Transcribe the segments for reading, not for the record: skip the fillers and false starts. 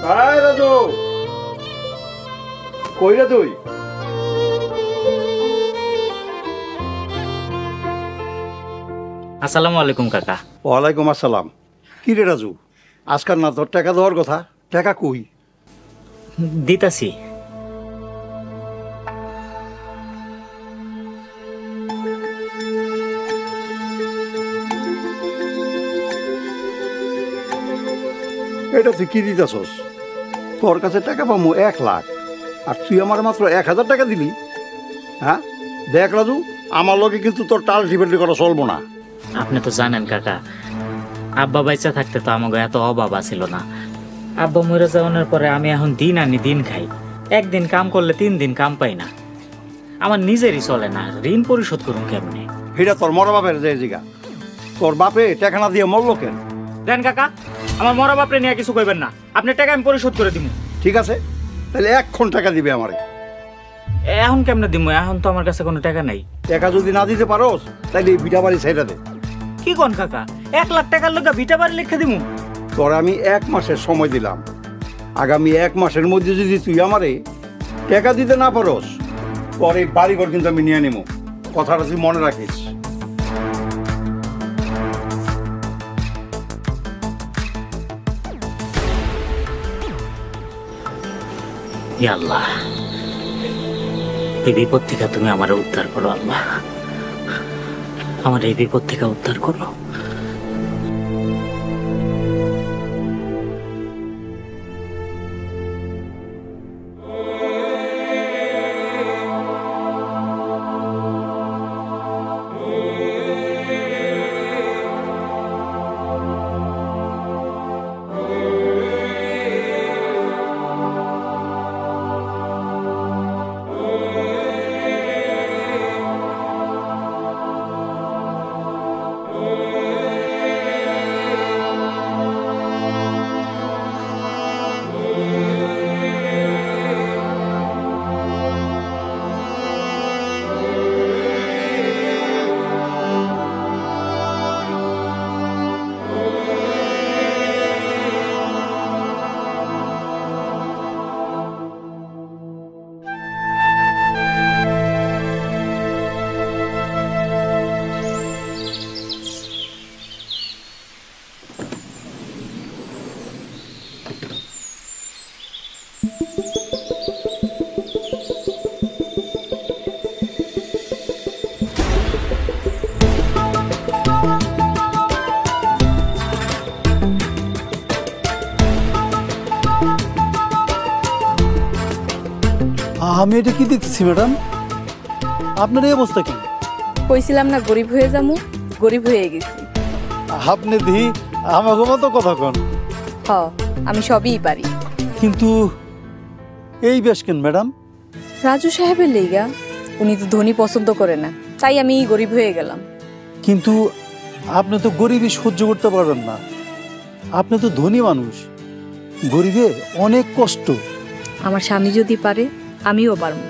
High Raju, কই রে তুই? আসসালামু আলাইকুম কাকা। ওয়ালাইকুম আসসালাম। কি রে রাজু, আজকাল না তোর টাকা দেওয়ার কথা, টাকা কই? দিতাছি। এটা তুই কি দিতেছস? তোর কাছে টাকা পাবো 1 লাখ, আর তুই আমার মাত্র 1000 টাকা দিলি। হ্যাঁ দেখ রাজু, আমার লগে কিন্তু তোর টাল টিপেটি করা চলবো না। আপনি তো জানেন কাকা, আব্বা বাইচা থাকতে তো আমাকে এত অভাব ছিল না। আব্বা মরে যাওয়ার পরে আমি এখন দিন আনি দিন খাই। একদিন কাম করলে 3 দিন কাম পাই না। আমার নিজেরই চলে না, ঋণ পরিশোধ করুন কেমনে? এটা তোর মরা বাপের যে জিগা, তোর বাপে টাকা না দিয়ে মরলো কেন? দেন কাকা, আমার মরা বাপরে নিয়ে কিছু কইবেন না। আপনি টাকা আমি পরিশোধ করে দিব। ঠিক আছে, তাহলে 1 টাকা দিবে আমারে। এখন কেমনে দিব? এখন তো আমার কাছে কোনো টাকা নাই। টাকা যদি না দিতে পারোস তাহলে এই ভিটা বাড়ি ছেড়ে দে। কি কোন কাকা, 1 লাখ টাকার লোক ভিটা বাড়ি লিখে দিব? তোর আমি 1 মাসের সময় দিলাম, আগামী 1 মাসের মধ্যে যদি তুই আমারে টাকা দিতে না পারোস, পরে বাড়িঘর কিন্তু আমি নিয়ে নেব। কথাটা তুই মনে রাখিস। ইয়া আল্লাহ, এই বিপদ থেকে তুমি আমার উদ্ধার করো আল্লাহ, আমার এই বিপদ থেকে উদ্ধার করো। আমি এটা কি দেখতেছি ম্যাডাম, আপনার এই অবস্থা কি? কইছিলাম না গরিব হয়ে যামু, গরিব হয়ে গেছি। আপনি দি আমাকে মতো কথা কন। হ, আমি সবই পারি। কিন্তু এই বেশ কেন ম্যাডাম? রাজু সাহেবের লেগা, উনি তো ধনী পছন্দ করে না, তাই আমি গরিব হয়ে গেলাম। কিন্তু আপনি তো গরিবই সহ্য করতে পারবেন না, আপনি তো ধনী মানুষ, গরিবে অনেক কষ্ট। আমার স্বামী যদি পারে, আমিও পারবো।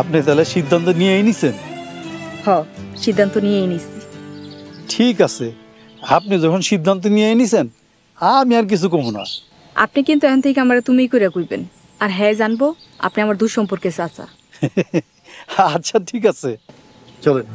আপনি তাহলে সিদ্ধান্ত নিয়েই নিছেন? হ, সিদ্ধান্ত নিয়েই নিছি। ঠিক আছে, আপনি যখন সিদ্ধান্ত নিয়েই নিছেন, আমি আর কিছু কমু না। আপনি কিন্তু এখন থেকে আমার তুমিই করে কইবেন, আর হ্যাঁ জানবো আপনি আমার দুঃসম্পর্কে চাচা। আচ্ছা ঠিক আছে, চলেন।